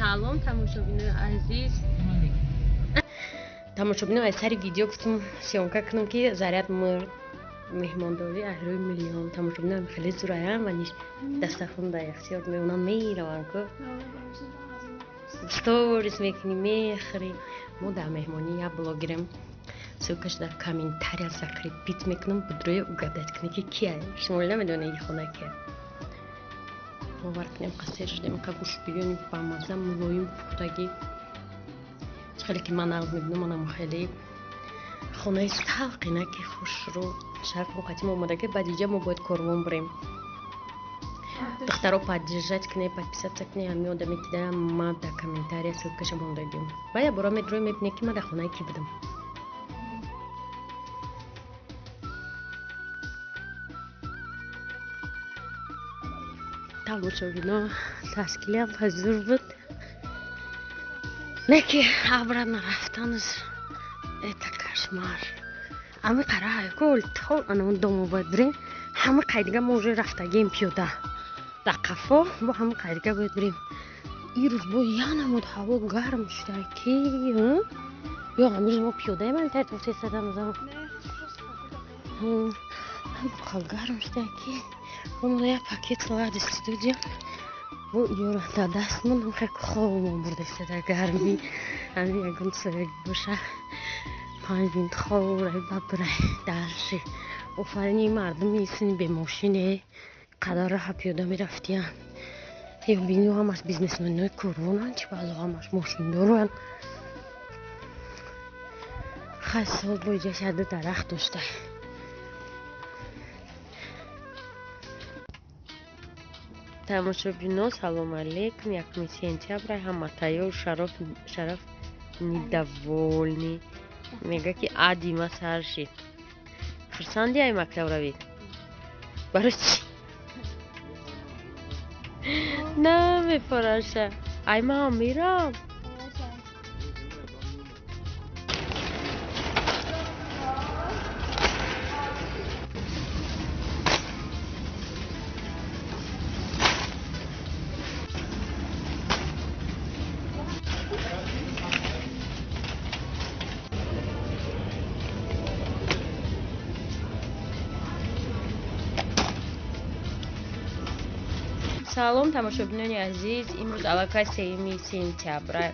سلام تماشاگران عزیز. تماشاگران از سری ویدیو گفتم سیانکا کنم که زریعت مهمانداری اهرای میلیون تماشاگران خیلی زورایان و نیش دستخون در اختیار میونن میروان که ستوریز میکنی میخری. ما در مهمانی یا بلاگرم سوکش در کامنتاری закрепить میکنم بدروی угадать کنی که کیه. شما نمیدونه این خونه کیه. باور کنیم قصر شدیم که گوش بیرونی با مزه ملایم پختگی خیلی که من عرض میبینم منم خیلی خونه تلقی نه که خوش رو شرف مقدم اومده که بعد اینجا ما باید کاروان بریم دخترها поддержать کنه подписаться کنه همین آدمی که دارم ما در کامنتاری سوکش موندگیم باید برای مدروی میبینه که ما در خونه کی بودم. تماشاگران تشکیلی هم حضور بود نه که عبرت نرفتن از ایتا کشمار همه قراره کل تا اون دومو باید بریم همه قیدگاه ما уже رفتگیم پیاده در قفا با همه قیدگاه باید بریم. این روز با یا نمود هوا گرم شده که یا همه روز ما پیاده من تایید وقتی استادم زمان هم گرم شده که اون یک پاکت لارد استودیو و یورو تا دست من خیلی خوابم برده شده گرمی همین یکم سرگ باشه 5 minut خواب رای ببره درشی و فرنی مردم میسینی به ماشینه قدر ها پیاده میرفتیم یا بینی هم از بیزنسمن های کرونا چی بازو همش ماشین دارن خیلی سال باید شده درخت داشته. تماشاگران سلام علیکم. 1 سپتامبر همتای شرف недовольный میگه که عادی ما سر شید خرسندی ای مکتب روید برای چی؟ نه میپرشه ای ما میرم سلام تماشاگران عزیز. امروز علاقه 3 سپتامبر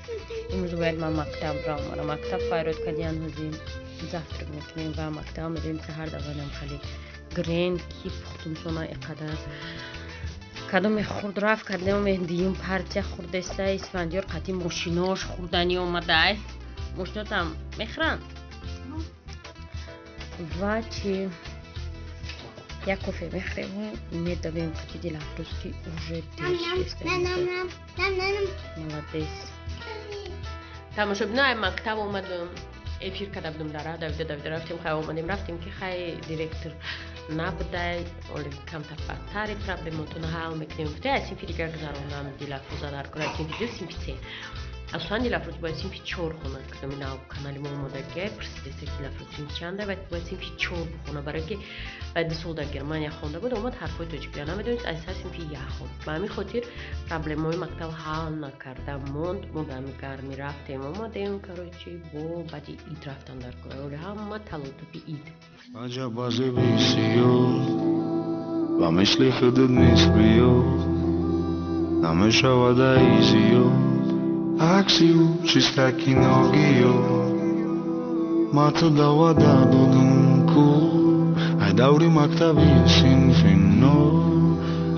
امروز باید ما مکتب را مکتب فایرود کردیم هزین زفر میکنیم و مکتب میریم سهر دوانم خیلی گرند کی پختم شما اقدر کدام خورد رفت کردیم مهدیم پرچه خورده است اسفندیار قطعی ماشیناش خوردنی اومده ماشینات هم میخرن و چی یک کافه میخریم و میدویم که دیل افروز که اوژه دیش است مولدیس تماشاگران مکتب اومدم افیر کرده بودم در دویده رفتیم خیلی اومدیم رفتیم که خیلی دیرکتر نبوده ولی کمتر بدتری پرابلماتون حل میکنیم گفته از این دیگر گذرانم دیل افروز در کنه این ویدیو سیمپی اصلا دیل افروز باید سیمپی 4 خونه کردم این کانالی ما اومده که پرسیده دیل افروز سیمپی چنده باید سیمپی 4 بخونه برای که بعد سال در گرمانیا خونده بود اومد حرفای تاجیکی نمیدونید از سیمپی 1 خون به همین خاطر پرابلمای مکتب حل نکردم موند ما به همین گرمی رفتیم اومدیم کراچی و بعد اید رفتن در کنه ولی همه تلاطفی اید عجب بازی بسیار و مثل خودت نیست بیاد همه شواده ایزیاد عکسی و چیستکی ناگیاد ما تو دواده بودم کو ای دوری مکتبی سینفی نو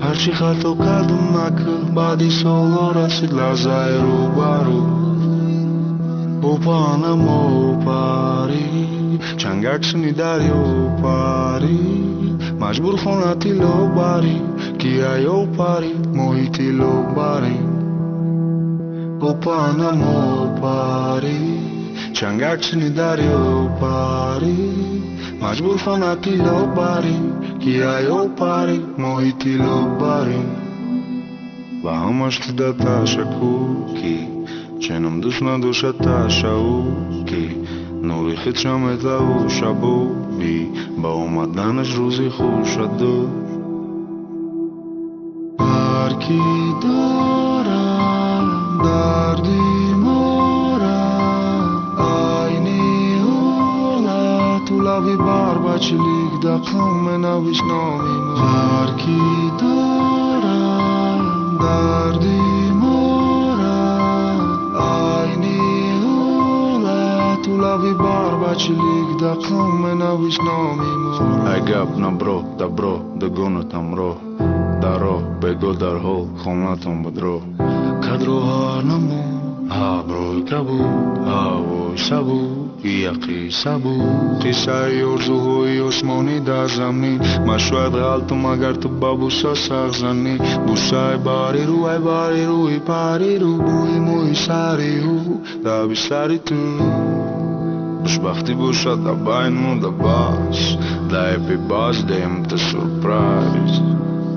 هرچی خطا کردم مکه بعدی سالا رسید لحظه رو برو اوپانم اوپاری چنگ عکسنی دریا پاری مجبور خونتی لو باری کیای اوپاری محیطی لو باری اوپانم اوپاری چنگ عکسنی دریا پاری مجبور خونتی لو باری کیای اوپاری محیطی لو باری و همش تده تشکوکی چنم دوست نداشت تشوکی نوری خیتشم و شبو بی با اومدنش روزی خوب شد هر کی دارم در دقم نوشنامیم هر کی دارم دردی مارم aynı ola tu lavi barbaçilik دقم نوشنامیم ای گپ نبرو دبرو دگونتم رو даро бего дарҳол хонатон будро кадроҳарнамо ҳаброи кабуд ҳавои сабуд яқи сабуд қиссаи орзуҳои осмонӣ дар замин ман шояд ғалтум агар ту ба буса сағзанӣ бусаи барирӯ ай барирӯи парирӯ бӯи мӯи сарирӯ даби сари ту хушбахтӣ бошад да байну да бас да эпи бас демта сурпрайз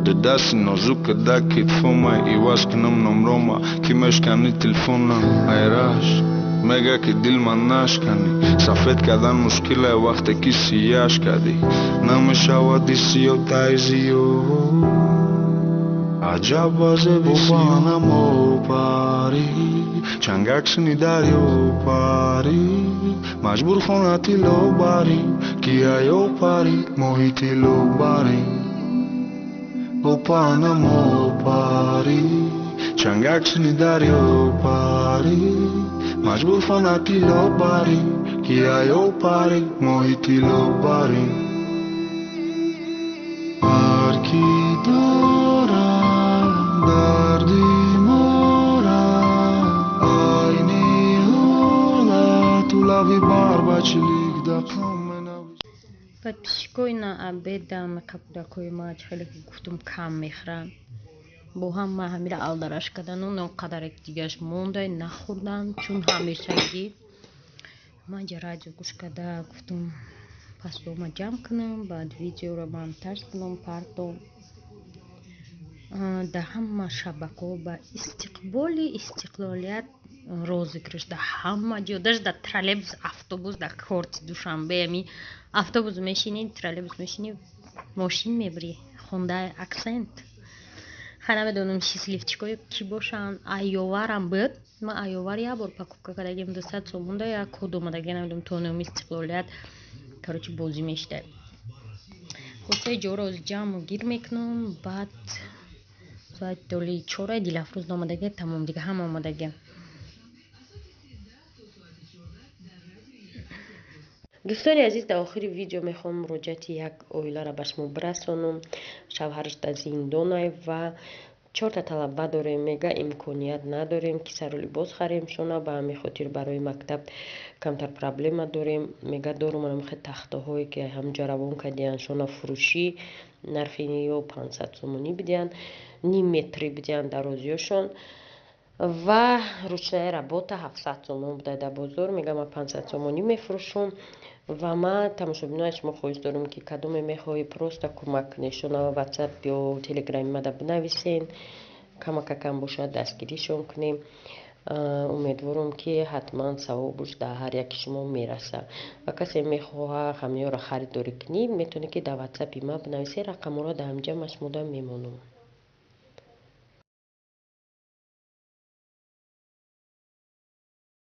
да дасти нозука да китфомай иваз кунам номрома ки мешкани телефонам айраш мега ки дил ман нашкани сафед кардан мушкилай вақте ки сияш кардӣ намешавади сиётаи зиё аҷаб вазебисиёнамо пари чангаксини дарё пари маҷбур хонати лобари ки аё пари моҳити лобари Опанамо пари чангаксини дарё пари маҷбур фанати лобари ки аё пари моҳити лобари ҳар ки дорад дарди морад айни ҳолату лави барбачилик дақам подписчикои на обедам капудакои мач хеле гуфтум кам мехӯрам бо ҳам ма ҳамира алдараш кардану нонқадаре дигаш мондай нахӯрдам чун ҳамешагӣ маҷа радио гӯш карда гуфтум пас дома ҷамъ кунам баъд видеоро монтаж кунам пардом да ҳама шабакаҳо ба истиқболи истиқлолият розыгрыш да ҳама ҷо даже да троллейбус автобус да корти душанбе ями автобус мешинӣ троллейбус мешинӣ мошин мебарӣ хондаи аксент ха намедонам счастливчикои кӣ бошанд айёварам буд ман айёвар як бор покупка кардагим 200 сом монда як код омадаги намедонам то номи истиқлолият короче бозӣ мешида хусаи ҷоро ҷамъу гир мекунам баъд соати доли 4 дилафрӯз омадаги тамом дига ҳама омадаги дӯстони азиз дар охири видео мехоҳам муроҷиати як оиларо ба шумо бирасонам шавҳараш дар зиндонай ва 4 талаба дорем мега имконият надорем ки сару либос харемшона ба ҳамин хотир барои мактаб камтар проблема дорем мега дорум анамихе тахтаҳое ки ҳамҷа равон кардиян шона фурӯшӣ нархи ё 500 сомонӣ бидиян ним метри бидиян дарозиёшон ва ручная работа 700 сомон буда дар бозор мегам 500 сомонӣ мефурӯшум ва ман тамошобинои шумо хоҳиш дорам ки кадоме мехоҳӣ просто кӯмак кунед шона ватсап ё телеграми мада бинависен камакакам бошад дастгиришон кунем умедворам ки ҳатман савобуш дар ҳар яки шумо мераса ва касе мехоҳад ҳамиёро харидорӣ кунӣ метавонед ки дар ватсапи ман бинависед рақамҳоро дар ҳамҷа ман шумода мемонам